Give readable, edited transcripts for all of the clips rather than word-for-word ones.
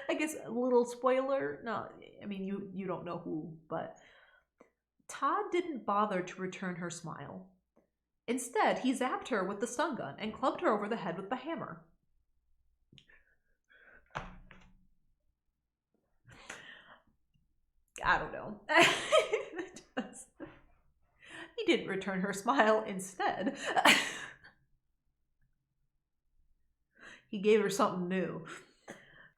I guess a little spoiler. No, I mean, you don't know who, but Todd didn't bother to return her smile. Instead, he zapped her with the stun gun and clubbed her over the head with the hammer. I don't know. He didn't return her smile. Instead, he gave her something new.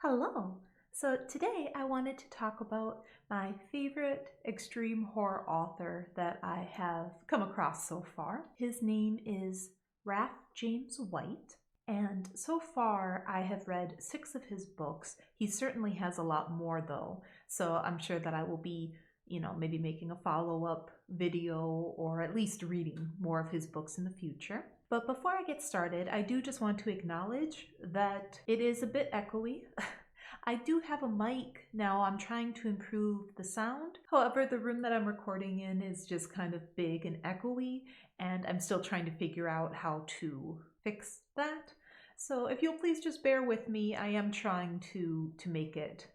Hello. So today I wanted to talk about my favorite extreme horror author that I have come across so far. His name is Raph James White, and so far I have read 6 of his books. He certainly has a lot more though, so I'm sure that I will be, maybe making a follow-up video or at least reading more of his books in the future. But before I get started, I do just want to acknowledge that it is a bit echoey. I do have a mic now. I'm trying to improve the sound. However, the room that I'm recording in is just kind of big and echoey, and I'm still trying to figure out how to fix that. So if you'll please just bear with me, I am trying to make it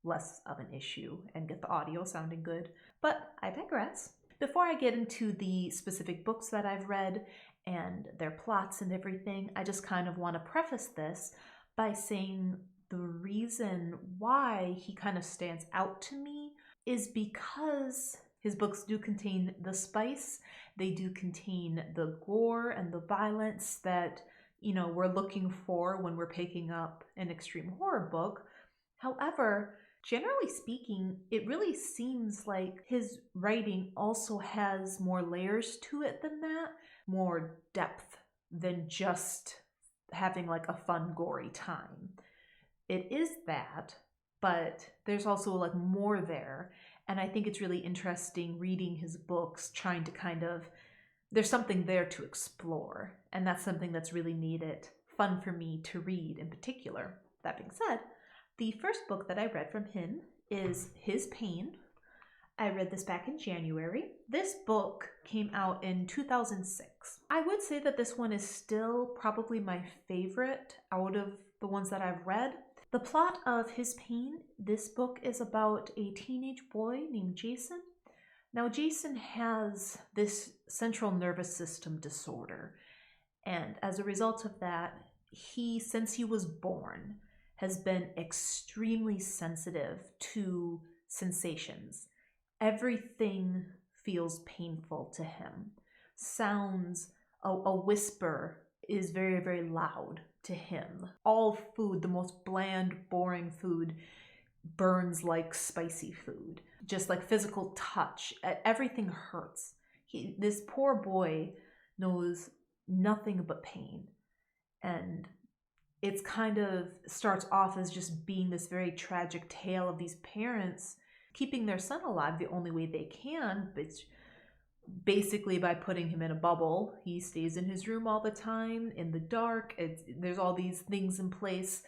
less of an issue and get the audio sounding good. But I digress. Before I get into the specific books that I've read and their plots and everything, I just kind of want to preface this by saying the reason why he kind of stands out to me is because his books do contain the spice, they do contain the gore and the violence that, we're looking for when we're picking up an extreme horror book. However, generally speaking, it really seems like his writing also has more layers to it than that, more depth than just having like a fun, gory time. It is that, but there's also like more there. And I think it's really interesting reading his books, trying to there's something there to explore. And that's something that's really made it fun for me to read in particular. That being said, the first book that I read from him is His Pain. I read this back in January. This book came out in 2006. I would say that this one is still probably my favorite out of the ones that I've read. The plot of His Pain, this book is about a teenage boy named Jason. Now, Jason has this central nervous system disorder, and as a result of that, he, since he was born, has been extremely sensitive to sensations. Everything feels painful to him. Sounds, a whisper is very, very loud to him. All food, the most bland, boring food, burns like spicy food. Just like physical touch, everything hurts. This poor boy knows nothing but pain. And it's kind of starts off as just being this very tragic tale of these parents keeping their son alive the only way they can, but basically by putting him in a bubble. He stays in his room all the time in the dark. There's all these things in place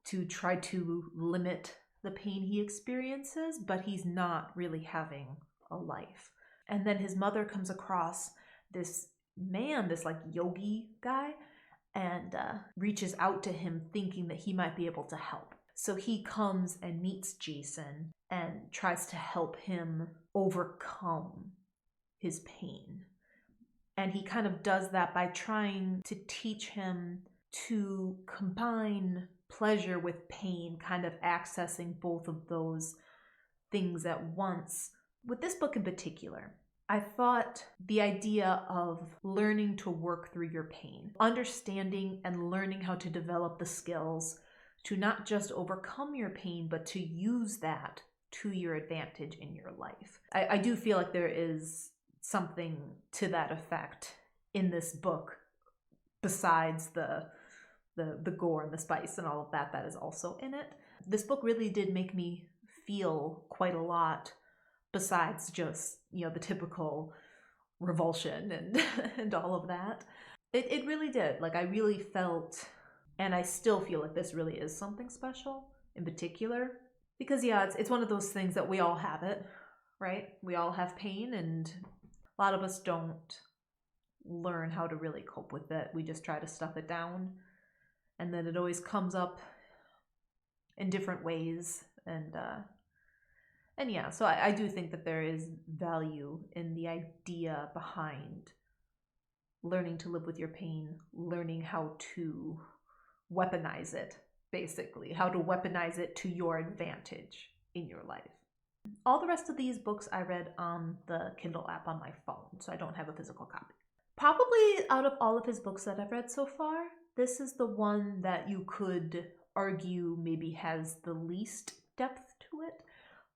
to try to limit the pain he experiences, but he's not really having a life. And then his mother comes across this man, this like yogi guy, and reaches out to him thinking that he might be able to help. So he comes and meets Jason and tries to help him overcome his pain. And he kind of does that by trying to teach him to combine pleasure with pain, kind of accessing both of those things at once. With this book in particular, I thought the idea of learning to work through your pain, understanding and learning how to develop the skills to not just overcome your pain, but to use that to your advantage in your life. I do feel like there is something to that effect in this book, besides the gore and the spice and all of that is also in it. This book really did make me feel quite a lot, besides just, the typical revulsion and and all of that. It really did. Like, I really felt, and I still feel like this really is something special in particular. Because it's one of those things that we all have it, right? We all have pain, and a lot of us don't learn how to really cope with it. We just try to stuff it down. And then it always comes up in different ways. And yeah, so I do think that there is value in the idea behind learning to live with your pain, learning how to weaponize it, basically, how to weaponize it to your advantage in your life. All the rest of these books I read on the Kindle app on my phone, so I don't have a physical copy. Probably out of all of his books that I've read so far, this is the one that you could argue maybe has the least depth to it.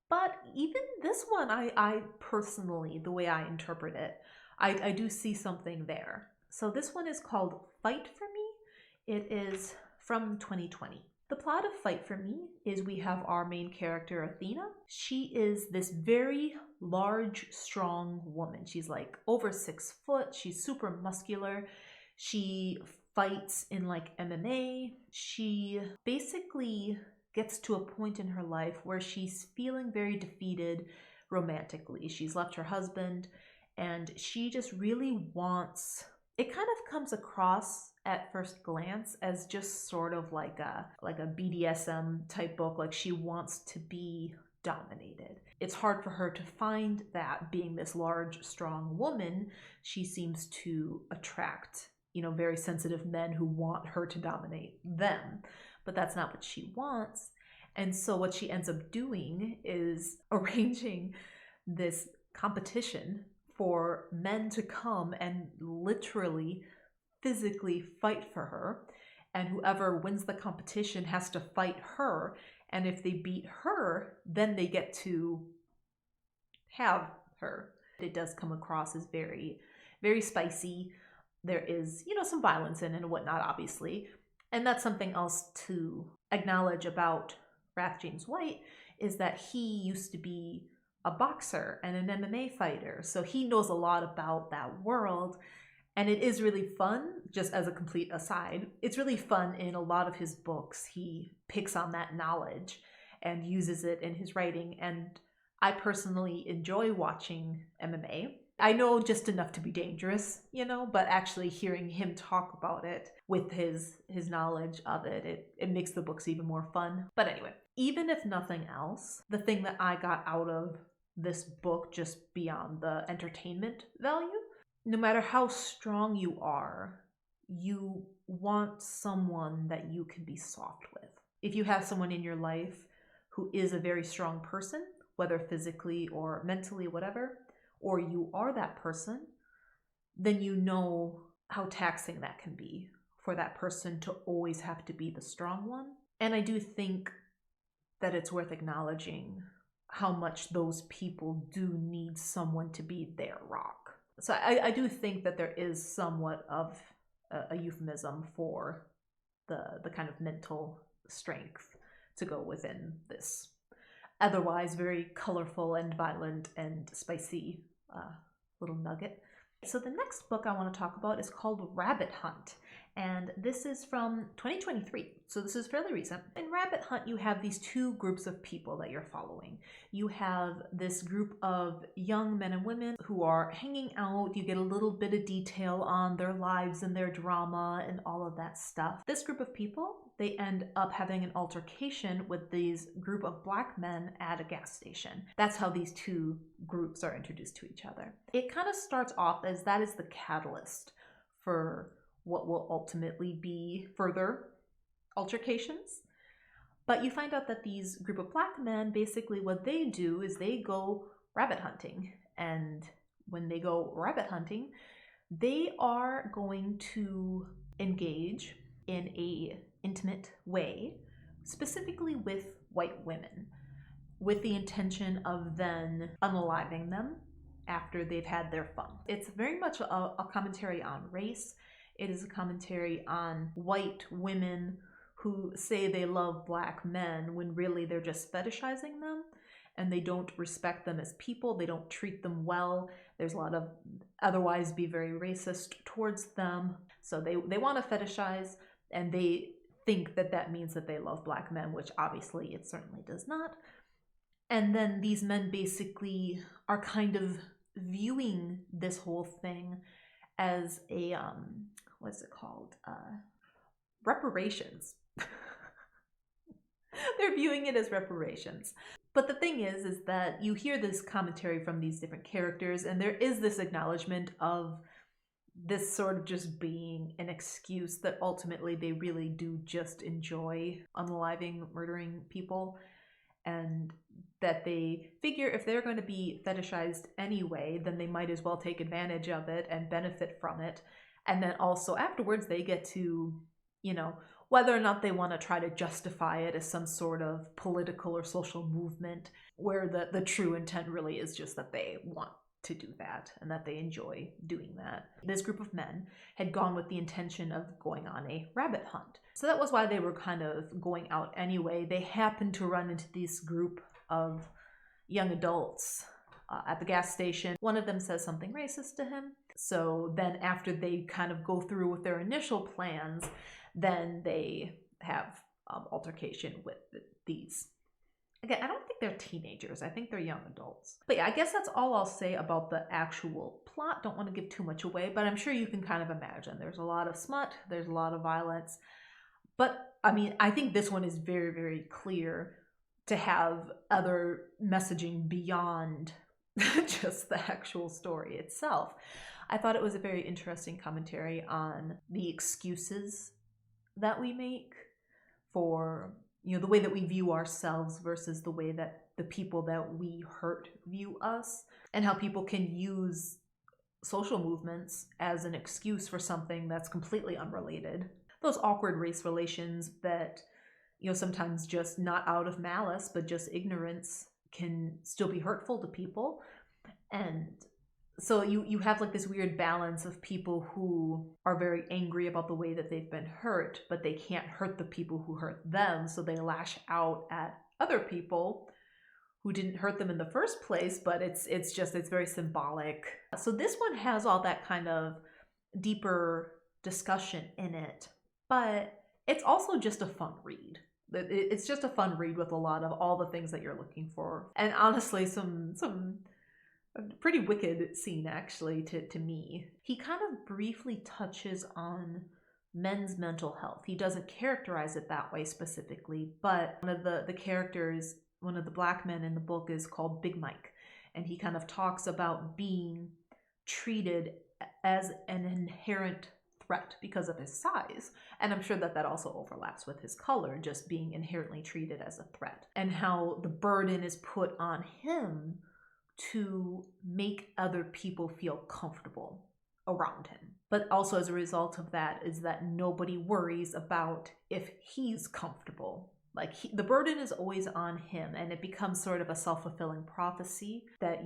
But even this one, I personally, the way I interpret it, I do see something there. So this one is called Fight for Me. It is from 2020. The plot of Fight for Me is we have our main character, Athena. She is this very large, strong woman. She's like over 6 foot. She's super muscular. She fights in like MMA. She basically gets to a point in her life where she's feeling very defeated romantically. She's left her husband and she just really wants, it kind of comes across at first glance as just sort of like a BDSM type book. Like she wants to be dominated. It's hard for her to find that. Being this large, strong woman, she seems to attract, very sensitive men who want her to dominate them. But that's not what she wants. And so what she ends up doing is arranging this competition for men to come and literally physically fight for her, and whoever wins the competition has to fight her, and if they beat her, then they get to have her. It does come across as very, very spicy. There is, some violence in it and whatnot, obviously, and that's something else to acknowledge about Wrath James White, is that he used to be a boxer and an MMA fighter, so he knows a lot about that world. And it is really fun, just as a complete aside, it's really fun in a lot of his books. He picks on that knowledge and uses it in his writing. And I personally enjoy watching MMA. I know just enough to be dangerous, but actually hearing him talk about it with his knowledge of it, it makes the books even more fun. But anyway, even if nothing else, the thing that I got out of this book, just beyond the entertainment value, no matter how strong you are, you want someone that you can be soft with. If you have someone in your life who is a very strong person, whether physically or mentally, whatever, or you are that person, then you know how taxing that can be for that person to always have to be the strong one. And I do think that it's worth acknowledging how much those people do need someone to be their rock. So I do think that there is somewhat of a euphemism for the kind of mental strength to go within this otherwise very colorful and violent and spicy little nugget. So the next book I want to talk about is called Rabbit Hunt, and this is from 2023, so this is fairly recent. In Rabbit Hunt, you have these two groups of people that you're following. You have this group of young men and women who are hanging out. You get a little bit of detail on their lives and their drama and all of that stuff. This group of people, they end up having an altercation with these group of black men at a gas station. That's how these two groups are introduced to each other. It kind of starts off as that is the catalyst for what will ultimately be further altercations. But you find out that these group of black men, basically what they do is they go rabbit hunting. And when they go rabbit hunting, they are going to engage in a intimate way, specifically with white women, with the intention of then unaliving them after they've had their fun. It's very much a commentary on race. It is a commentary on white women who say they love black men when really they're just fetishizing them and they don't respect them as people. They don't treat them well. There's a lot of otherwise be very racist towards them. So they want to fetishize, and they think that that means that they love black men, which obviously it certainly does not. And then these men basically are kind of viewing this whole thing as a, what's it called? Reparations. They're viewing it as reparations. But the thing is that you hear this commentary from these different characters, and there is this acknowledgement of this sort of just being an excuse that ultimately they really do just enjoy unaliving, murdering people, and that they figure if they're going to be fetishized anyway, then they might as well take advantage of it and benefit from it. And then also afterwards they get to, you know, whether or not they want to try to justify it as some sort of political or social movement, where the true intent really is just that they want to do that and that they enjoy doing that. This group of men had gone with the intention of going on a rabbit hunt. So that was why they were kind of going out anyway. They happened to run into this group of young adults at the gas station. One of them says something racist to him. So then after they kind of go through with their initial plans, then they have altercation with these. Again, I don't think they're teenagers. I think they're young adults. But yeah, I guess that's all I'll say about the actual plot. Don't want to give too much away, but I'm sure you can kind of imagine. There's a lot of smut. There's a lot of violence. But I mean, I think this one is very, very clear to have other messaging beyond just the actual story itself. I thought it was a very interesting commentary on the excuses that we make for, you know, the way that we view ourselves versus the way that the people that we hurt view us, and how people can use social movements as an excuse for something that's completely unrelated. Those awkward race relations that, you know, sometimes just not out of malice, but just ignorance can still be hurtful to people. And so you have like this weird balance of people who are very angry about the way that they've been hurt, but they can't hurt the people who hurt them, so they lash out at other people who didn't hurt them in the first place, but it's very symbolic. So this one has all that kind of deeper discussion in it, but it's also just a fun read. It's just a fun read with a lot of all the things that you're looking for. And honestly, some a pretty wicked scene, actually, to me. He kind of briefly touches on men's mental health. He doesn't characterize it that way specifically, but one of the characters, one of the black men in the book, is called Big Mike, and he kind of talks about being treated as an inherent threat because of his size. And I'm sure that also overlaps with his color, just being inherently treated as a threat, and how the burden is put on him to make other people feel comfortable around him. But also as a result of that is that nobody worries about if he's comfortable. Like the burden is always on him, and it becomes sort of a self-fulfilling prophecy that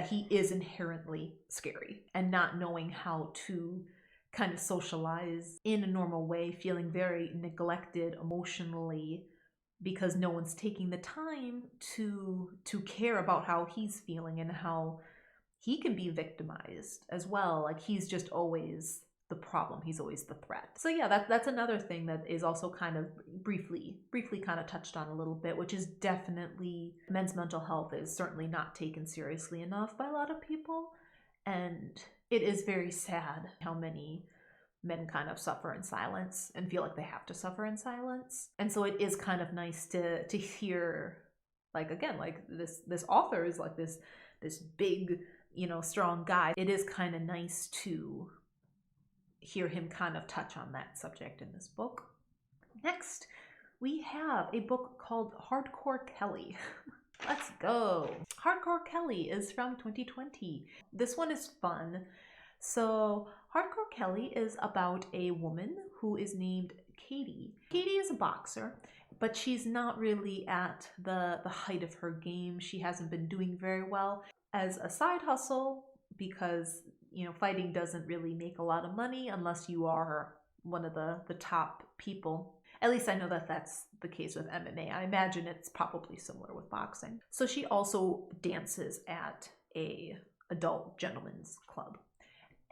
he is inherently scary, and not knowing how to kind of socialize in a normal way, feeling very neglected emotionally, because no one's taking the time to care about how he's feeling and how he can be victimized as well. Like he's just always the problem. He's always the threat. So yeah, that's another thing that is also kind of briefly kind of touched on a little bit, which is definitely men's mental health is certainly not taken seriously enough by a lot of people. And it is very sad how many men kind of suffer in silence and feel like they have to suffer in silence. And so it is kind of nice to hear, like, again, like this author is like this big, you know, strong guy. It is kind of nice to hear him kind of touch on that subject in this book. Next, we have a book called Hardcore Kelli. Let's go. Hardcore Kelli is from 2020. This one is fun. So Hardcore Kelli is about a woman who is named Katie. Katie is a boxer, but she's not really at the height of her game. She hasn't been doing very well. As a side hustle, because, you know, fighting doesn't really make a lot of money unless you are one of the top people. At least I know that that's the case with MMA. I imagine it's probably similar with boxing. So she also dances at a adult gentleman's club.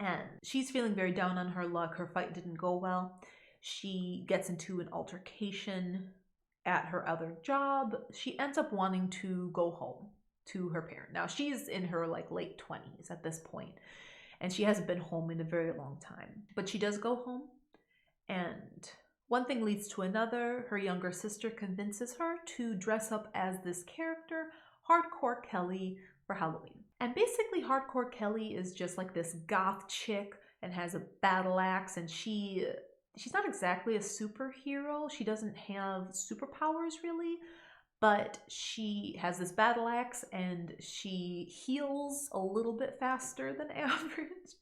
And she's feeling very down on her luck. Her fight didn't go well. She gets into an altercation at her other job. She ends up wanting to go home to her parent. Now she's in her like late 20s at this point, and she hasn't been home in a very long time. But she does go home, and One thing leads to another. Her younger sister convinces her to dress up as this character, Hardcore Kelli, for Halloween. And basically, Hardcore Kelli is just like this goth chick and has a battle axe, and she's not exactly a superhero. She doesn't have superpowers really, but she has this battle axe and she heals a little bit faster than average.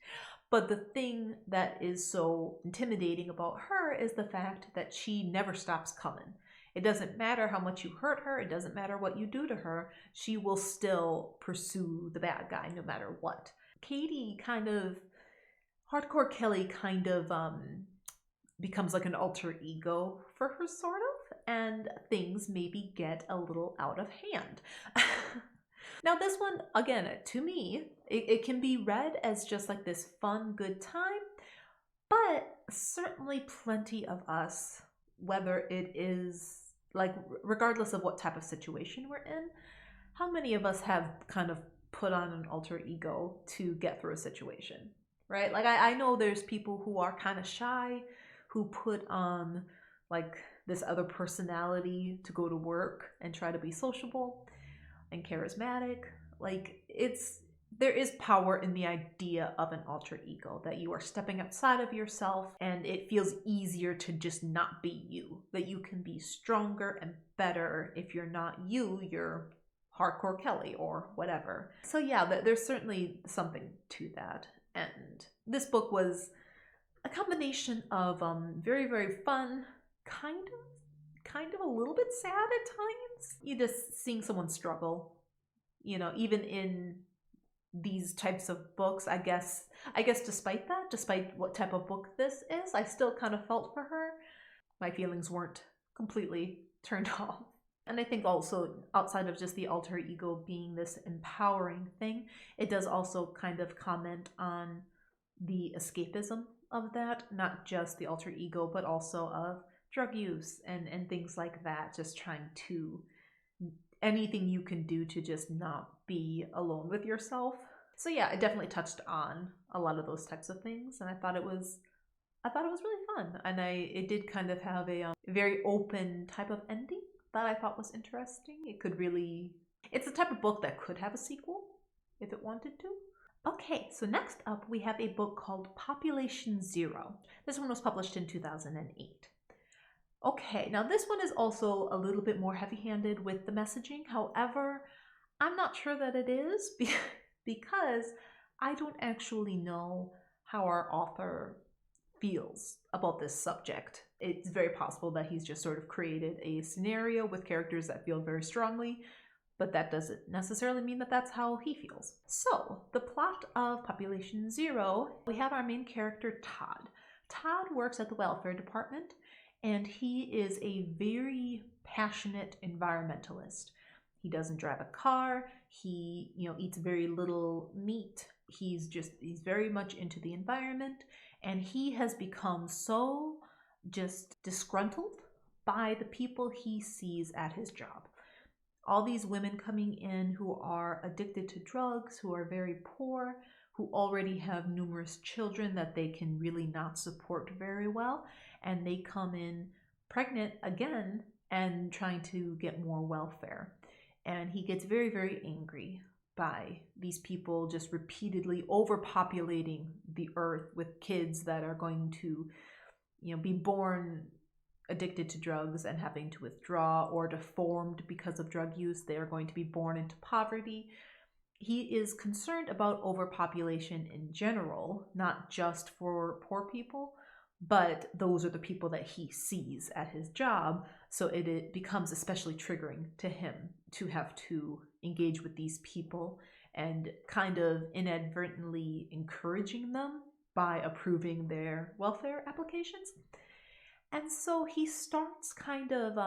But the thing that is so intimidating about her is the fact that she never stops coming. It doesn't matter how much you hurt her, it doesn't matter what you do to her, she will still pursue the bad guy no matter what. Hardcore Kelli kind of becomes like an alter ego for her, sort of, and things maybe get a little out of hand. Now this one, again, to me, it can be read as just like this fun, good time, but certainly plenty of us, whether it is like, regardless of what type of situation we're in, how many of us have kind of put on an alter ego to get through a situation, right? Like I know there's people who are kind of shy, who put on like this other personality to go to work and try to be sociable and charismatic. Like there is power in the idea of an alter ego, that you are stepping outside of yourself and it feels easier to just not be you, that you can be stronger and better. If you're not you, you're Hardcore Kelli or whatever. So yeah, there's certainly something to that. And this book was a combination of very, very fun, kind of a little bit sad at times. You just seeing someone struggle, even in these types of books. I guess despite what type of book this is, I still kind of felt for her. My feelings weren't completely turned off. And I think also, outside of just the alter ego being this empowering thing, it does also kind of comment on the escapism of that, not just the alter ego, but also of drug use and things like that. Just trying to, anything you can do to just not be alone with yourself. So yeah, it definitely touched on a lot of those types of things, and I thought it was really fun. And it did kind of have a very open type of ending that I thought was interesting. It's the type of book that could have a sequel if it wanted to. Okay, so next up we have a book called Population Zero. This one was published in 2008. Okay, now this one is also a little bit more heavy-handed with the messaging. However, I'm not sure that it is because I don't actually know how our author feels about this subject. It's very possible that he's just sort of created a scenario with characters that feel very strongly, but that doesn't necessarily mean that that's how he feels. So, the plot of Population Zero, we have our main character, Todd. Todd works at the welfare department, and he is a very passionate environmentalist. He doesn't drive a car, he eats very little meat, he's very much into the environment, and he has become so just disgruntled by the people he sees at his job. All these women coming in who are addicted to drugs, who are very poor, who already have numerous children that they can really not support very well, and they come in pregnant again and trying to get more welfare. And he gets very, very angry by these people just repeatedly overpopulating the earth with kids that are going to, be born addicted to drugs and having to withdraw, or deformed because of drug use. They are going to be born into poverty. He is concerned about overpopulation in general, not just for poor people, but those are the people that he sees at his job. So it becomes especially triggering to him to have to engage with these people and kind of inadvertently encouraging them by approving their welfare applications. And so he starts kind of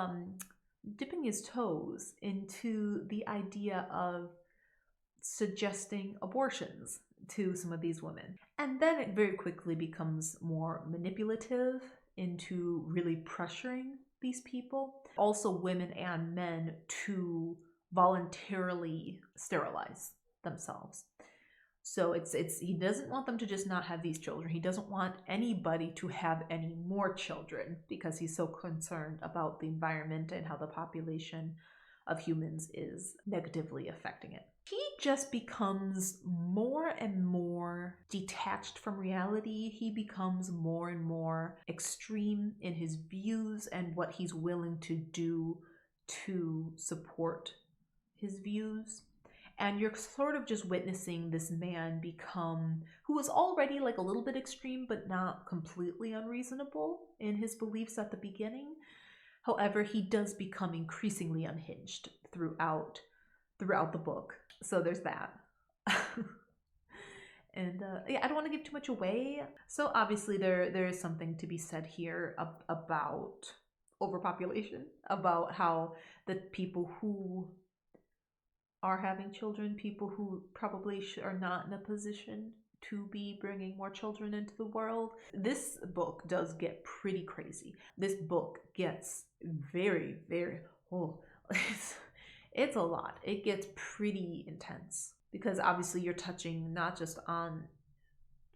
dipping his toes into the idea of suggesting abortions to some of these women. And then it very quickly becomes more manipulative into really pressuring these people, also women and men, to voluntarily sterilize themselves. So it's he doesn't want them to just not have these children. He doesn't want anybody to have any more children because he's so concerned about the environment and how the population of humans is negatively affecting it. He just becomes more and more detached from reality. He becomes more and more extreme in his views and what he's willing to do to support his views. And you're sort of just witnessing this man become, who was already like a little bit extreme, but not completely unreasonable in his beliefs at the beginning. However, he does become increasingly unhinged throughout the book. So there's that. And yeah, I don't want to give too much away. So obviously there is something to be said here about overpopulation, about how the people who are having children, people who probably are not in a position to be bringing more children into the world. This book does get pretty crazy. This book gets very, very, it's a lot. It gets pretty intense because obviously you're touching not just on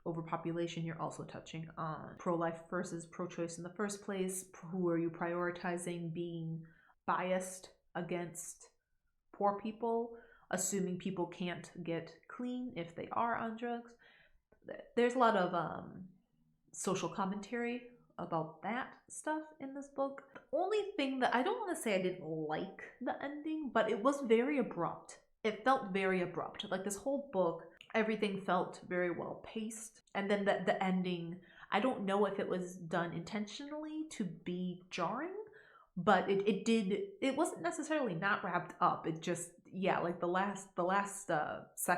overpopulation, you're also touching on pro-life versus pro-choice in the first place. Who are you prioritizing? Being biased against poor people, assuming people can't get clean if they are on drugs. There's a lot of social commentary about that stuff in this book. The only thing that I don't want to say I didn't like the ending, but it was very abrupt. It felt very abrupt. Like this whole book, everything felt very well paced. And then the ending, I don't know if it was done intentionally to be jarring, but it wasn't necessarily not wrapped up. It just, yeah, like the last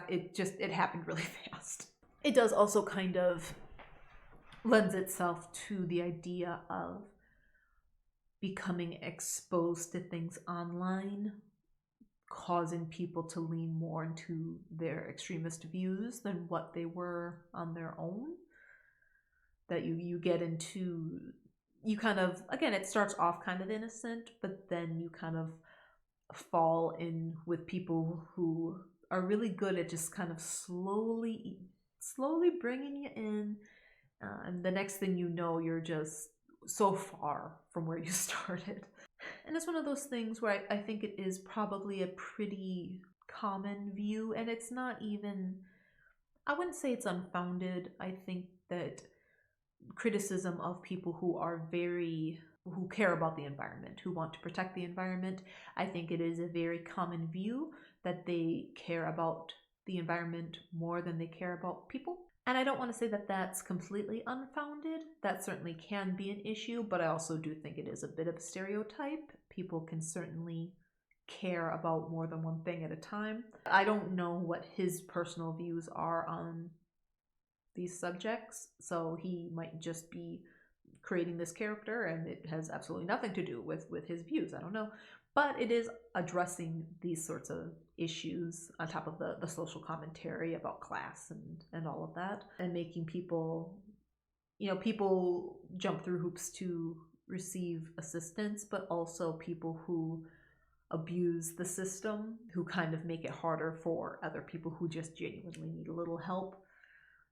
it happened really fast. It does also kind of lends itself to the idea of becoming exposed to things online, causing people to lean more into their extremist views than what they were on their own. That you get into, you kind of, again, it starts off kind of innocent, but then you kind of fall in with people who are really good at just kind of slowly bringing you in. And the next thing you know, you're just so far from where you started. And it's one of those things where I think it is probably a pretty common view, and it's not even, I wouldn't say it's unfounded. I think that criticism of people who care about the environment, who want to protect the environment, I think it is a very common view that they care about the environment more than they care about people. And I don't want to say that that's completely unfounded. That certainly can be an issue, but I also do think it is a bit of a stereotype. People can certainly care about more than one thing at a time. I don't know what his personal views are on these subjects, so he might just be creating this character and it has absolutely nothing to do with his views. I don't know. But it is addressing these sorts of issues on top of the social commentary about class and all of that, and making people, people jump through hoops to receive assistance, but also people who abuse the system, who kind of make it harder for other people who just genuinely need a little help.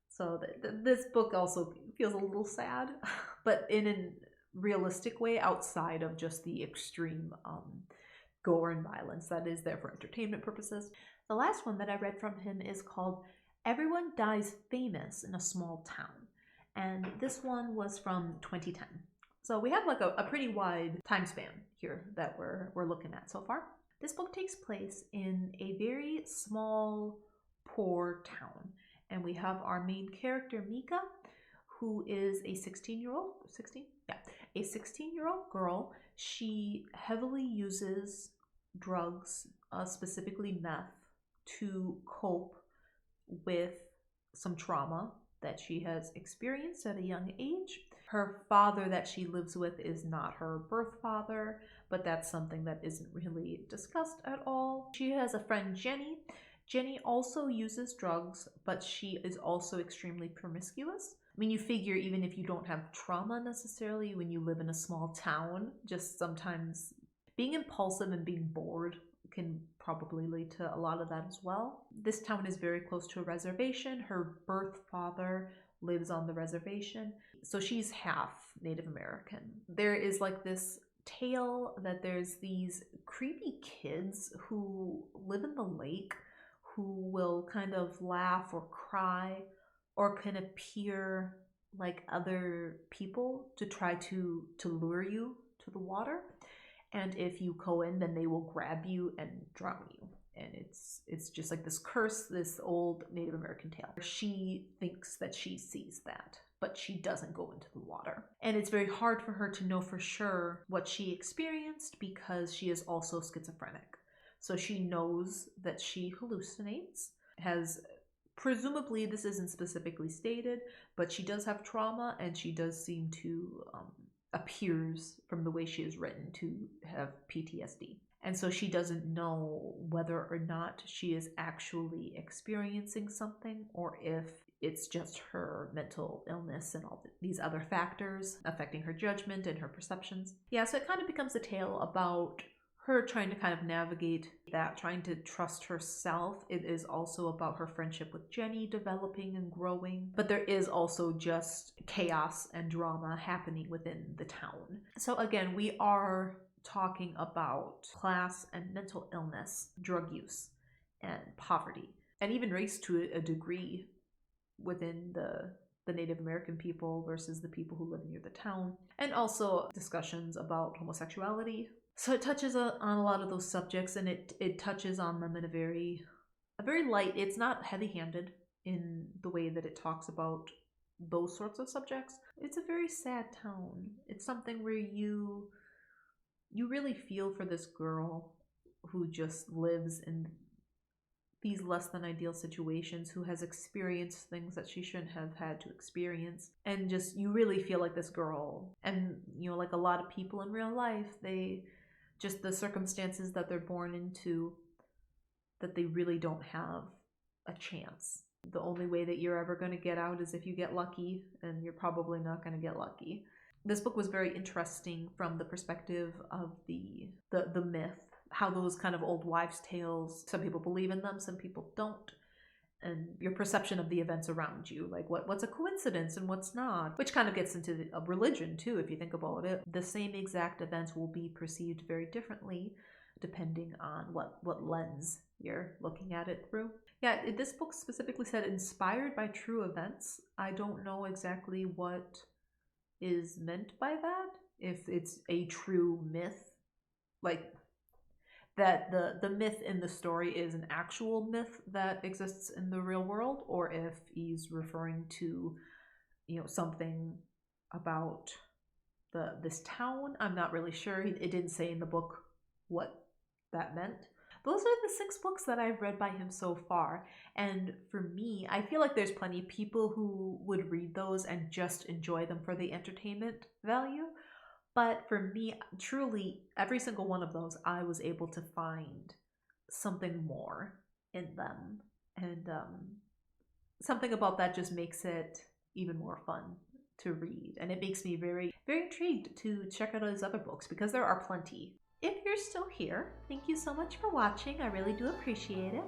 So this book also feels a little sad, but in a realistic way, outside of just the extreme gore and violence that is there for entertainment purposes. The last one that I read from him is called Everyone Dies Famous in a Small Town. And this one was from 2010. So we have like a pretty wide time span here that we're looking at so far. This book takes place in a very small, poor town. And we have our main character, Mika, who is a 16-year-old girl. She heavily uses drugs, specifically meth, to cope with some trauma that she has experienced at a young age. Her father that she lives with is not her birth father, but that's something that isn't really discussed at all. She has a friend, Jenny. Jenny also uses drugs, but she is also extremely promiscuous. I mean, you figure even if you don't have trauma necessarily, when you live in a small town, just sometimes being impulsive and being bored can probably lead to a lot of that as well. This town is very close to a reservation. Her birth father lives on the reservation, so she's half Native American. There is like this tale that there's these creepy kids who live in the lake who will kind of laugh or cry or can appear like other people to try to lure you to the water. And if you go in, then they will grab you and drown you. And it's just like this curse, this old Native American tale. She thinks that she sees that, but she doesn't go into the water. And it's very hard for her to know for sure what she experienced because she is also schizophrenic. So she knows that she hallucinates, has presumably, this isn't specifically stated, but she does have trauma and she does seem to appears from the way she is written to have PTSD. And so she doesn't know whether or not she is actually experiencing something or if it's just her mental illness and all these other factors affecting her judgment and her perceptions. Yeah, so it kind of becomes a tale about her trying to kind of navigate that, trying to trust herself. It is also about her friendship with Jenny developing and growing, but there is also just chaos and drama happening within the town. So again, we are talking about class and mental illness, drug use, and poverty, and even race to a degree within the Native American people versus the people who live near the town, and also discussions about homosexuality. So it touches on a lot of those subjects, and it touches on them in a very light, it's not heavy-handed in the way that it talks about those sorts of subjects. It's a very sad town. It's something where you really feel for this girl who just lives in these less than ideal situations, who has experienced things that she shouldn't have had to experience. And just, you really feel like this girl, and like a lot of people in real life, just the circumstances that they're born into, that they really don't have a chance. The only way that you're ever going to get out is if you get lucky, and you're probably not going to get lucky. This book was very interesting from the perspective of the myth, how those kind of old wives' tales, some people believe in them, some people don't, and your perception of the events around you, like what's a coincidence and what's not, which kind of gets into religion too, if you think about it. The same exact events will be perceived very differently depending on what lens you're looking at it through. Yeah, this book specifically said inspired by true events. I don't know exactly what is meant by that, if it's a true myth, like that the myth in the story is an actual myth that exists in the real world, or if he's referring to something about this town. I'm not really sure. It didn't say in the book what that meant. Those are the 6 books that I've read by him so far, and for me, I feel like there's plenty of people who would read those and just enjoy them for the entertainment value. But for me, truly, every single one of those, I was able to find something more in them. And something about that just makes it even more fun to read. And it makes me very, very intrigued to check out his other books, because there are plenty. If you're still here, thank you so much for watching. I really do appreciate it.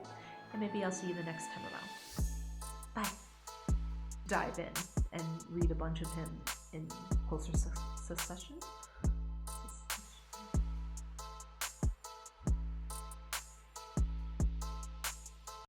And maybe I'll see you the next time around. Bye. Dive in and read a bunch of him in closer succession.